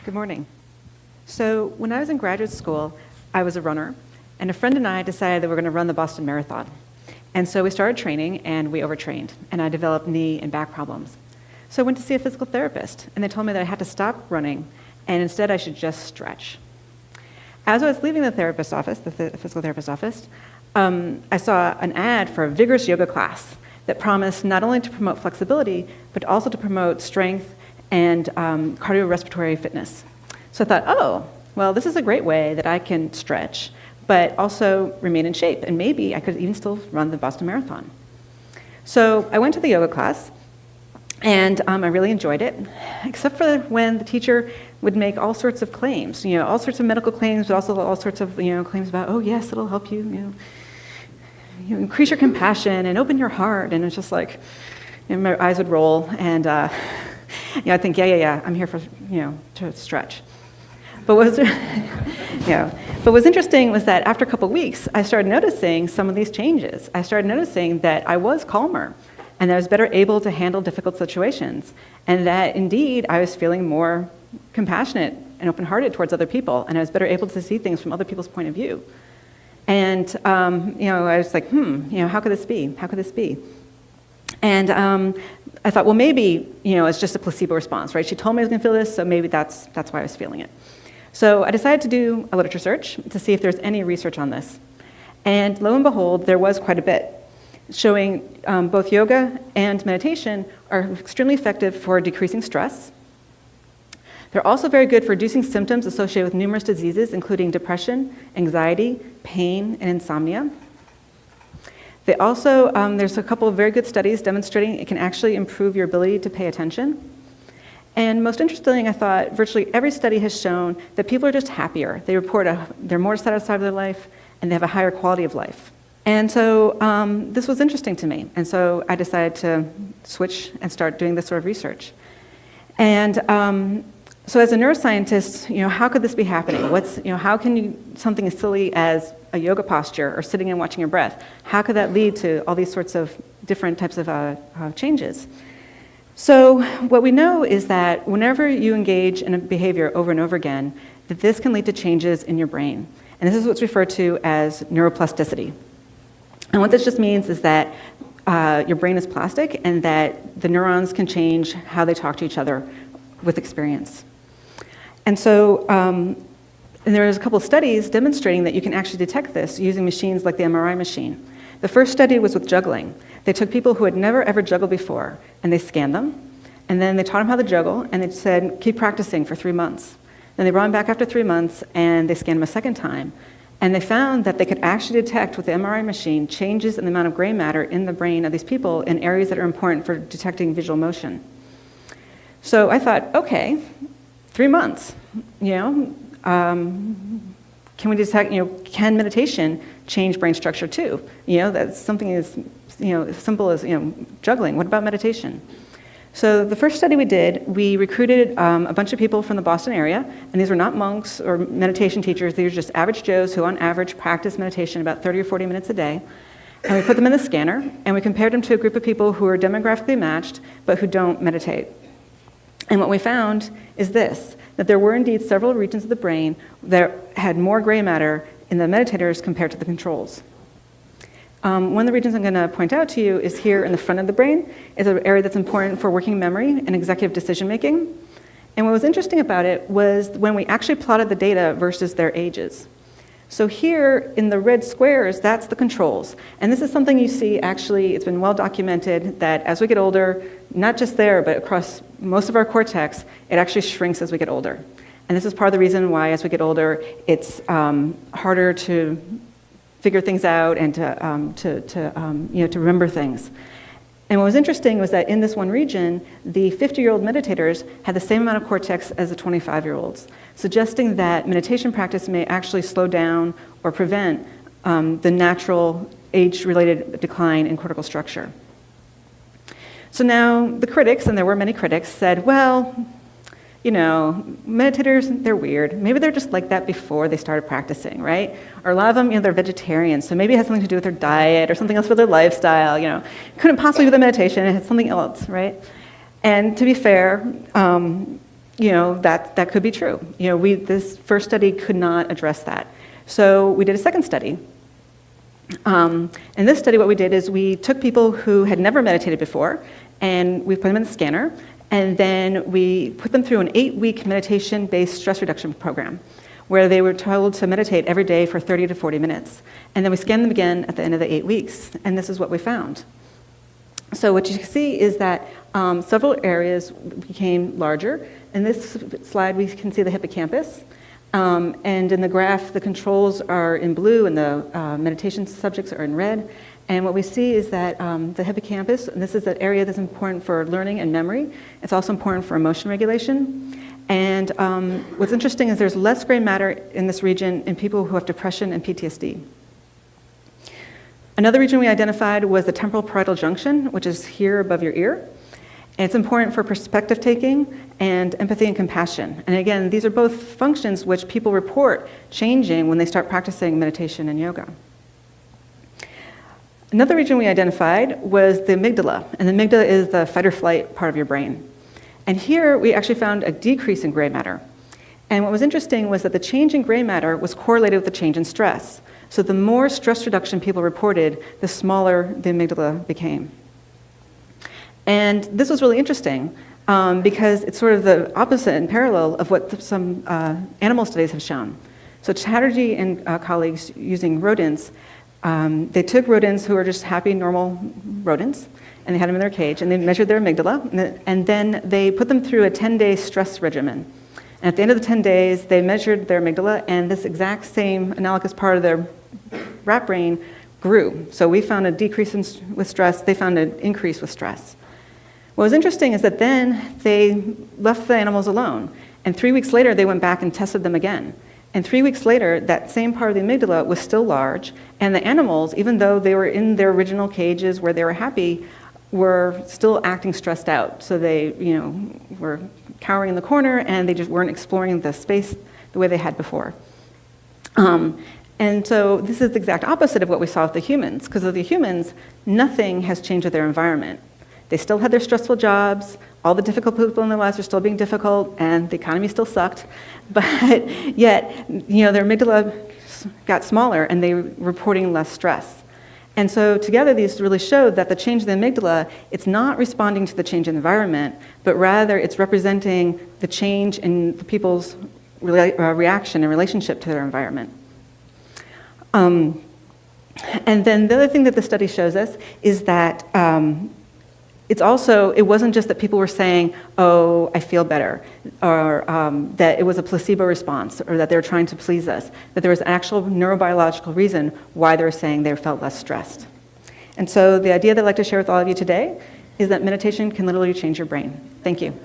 Good morning. So when I was in graduate school, I was a runner, and a friend and I decided that we were going to run the Boston Marathon. And so we started training, and we overtrained, and I developed knee and back problems. So I went to see a physical therapist, and they told me that I had to stop running, and instead I should just stretch. As I was leaving the therapist's office, the physical therapist's office, I saw an ad for a vigorous yoga class that promised not only to promote flexibility, but also to promote strength and cardiorespiratory fitness. So I thought, oh, well, this is a great way that I can stretch, but also remain in shape, and maybe I could even still run the Boston Marathon. So I went to the yoga class, and I really enjoyed it, except for when the teacher would make all sorts of claims, all sorts of medical claims, but also all sorts of claims about, oh yes, it'll help you, increase your compassion and open your heart, and it's just like, my eyes would roll, and I think, yeah, I'm here for to stretch. But what's interesting was that after a couple of weeks, I started noticing some of these changes. I started noticing that I was calmer, and that I was better able to handle difficult situations, and that indeed I was feeling more compassionate and open-hearted towards other people, and I was better able to see things from other people's point of view. And I was like, how could this be? How could this be? And I thought, well, maybe it's just a placebo response, right? She told me I was going to feel this, so maybe that's why I was feeling it. So I decided to do a literature search to see if there's any research on this. And lo and behold, there was quite a bit, showing both yoga and meditation are extremely effective for decreasing stress. They're also very good for reducing symptoms associated with numerous diseases, including depression, anxiety, pain, and insomnia. They also, there's a couple of very good studies demonstrating it can actually improve your ability to pay attention. And most interesting, I thought, virtually every study has shown that people are just happier. They report they're more satisfied with their life, and they have a higher quality of life. And so this was interesting to me. And so I decided to switch and start doing this sort of research. And so as a neuroscientist, how could this be happening? How can something as silly as a yoga posture or sitting and watching your breath, how could that lead to all these sorts of different types of changes? So what we know is that whenever you engage in a behavior over and over again, that this can lead to changes in your brain. And this is what's referred to as neuroplasticity. And what this just means is that your brain is plastic and that the neurons can change how they talk to each other with experience. And so and there's a couple of studies demonstrating that you can actually detect this using machines like the MRI machine. The first study was with juggling. They took people who had never ever juggled before, and they scanned them, and then they taught them how to juggle, and they said, keep practicing for 3 months. Then they brought them back after 3 months, and they scanned them a second time. And they found that they could actually detect with the MRI machine changes in the amount of gray matter in the brain of these people in areas that are important for detecting visual motion. So I thought, okay, 3 months, can we detect, can meditation change brain structure too? That's something as, simple as, juggling. What about meditation? So the first study we did, we recruited a bunch of people from the Boston area, and these were not monks or meditation teachers. These were just average Joes who on average practice meditation about 30 or 40 minutes a day. And we put them in the scanner, and we compared them to a group of people who are demographically matched, but who don't meditate. And what we found is this, that there were indeed several regions of the brain that had more gray matter in the meditators compared to the controls. One of the regions I'm going to point out to you is here in the front of the brain. It's an area that's important for working memory and executive decision making. And what was interesting about it was when we actually plotted the data versus their ages. So here in the red squares, that's the controls. And this is something you see actually, it's been well documented that as we get older, not just there, but across most of our cortex, it actually shrinks as we get older. And this is part of the reason why as we get older, it's harder to figure things out and to remember things. And what was interesting was that in this one region, the 50-year-old meditators had the same amount of cortex as the 25-year-olds, suggesting that meditation practice may actually slow down or prevent the natural age-related decline in cortical structure. So now the critics, and there were many critics, said, well, meditators, they're weird. Maybe they're just like that before they started practicing, right? Or a lot of them, they're vegetarians, so maybe it has something to do with their diet or something else with their lifestyle, Couldn't possibly be the meditation, it had something else, right? And to be fair, that could be true. This first study could not address that. So we did a second study. In this study, what we did is we took people who had never meditated before, and we put them in the scanner, and then we put them through an 8-week meditation-based stress reduction program, where they were told to meditate every day for 30 to 40 minutes. And then we scanned them again at the end of the 8 weeks, and this is what we found. So what you can see is that several areas became larger. In this slide, we can see the hippocampus. And in the graph, the controls are in blue and the meditation subjects are in red. And what we see is that the hippocampus, and this is an area that's important for learning and memory. It's also important for emotion regulation. And what's interesting is there's less gray matter in this region in people who have depression and PTSD. Another region we identified was the temporal parietal junction, which is here above your ear. And it's important for perspective taking and empathy and compassion. And again, these are both functions which people report changing when they start practicing meditation and yoga. Another region we identified was the amygdala. And the amygdala is the fight or flight part of your brain. And here we actually found a decrease in gray matter. And what was interesting was that the change in gray matter was correlated with the change in stress. So the more stress reduction people reported, the smaller the amygdala became. And this was really interesting because it's sort of the opposite and parallel of what some animal studies have shown. So Chatterjee and colleagues using rodents, they took rodents who were just happy, normal rodents, and they had them in their cage, and they measured their amygdala, and then they put them through a 10-day stress regimen. And at the end of the 10 days, they measured their amygdala, and this exact same analogous part of their rat brain grew. So we found a decrease with stress, they found an increase with stress. What was interesting is that then they left the animals alone, and 3 weeks later, they went back and tested them again. And 3 weeks later, that same part of the amygdala was still large, and the animals, even though they were in their original cages where they were happy, were still acting stressed out. So they, were cowering in the corner, and they just weren't exploring the space the way they had before. And so this is the exact opposite of what we saw with the humans, because with the humans, nothing has changed with their environment. They still had their stressful jobs, all the difficult people in their lives are still being difficult, and the economy still sucked, but yet, their amygdala got smaller and they were reporting less stress. And so together these really showed that the change in the amygdala, it's not responding to the change in the environment, but rather it's representing the change in the people's reaction and relationship to their environment. And then the other thing that the study shows us is that it wasn't just that people were saying, oh, I feel better, or that it was a placebo response, or that they were trying to please us, that there was an actual neurobiological reason why they were saying they felt less stressed. And so the idea that I'd like to share with all of you today is that meditation can literally change your brain. Thank you.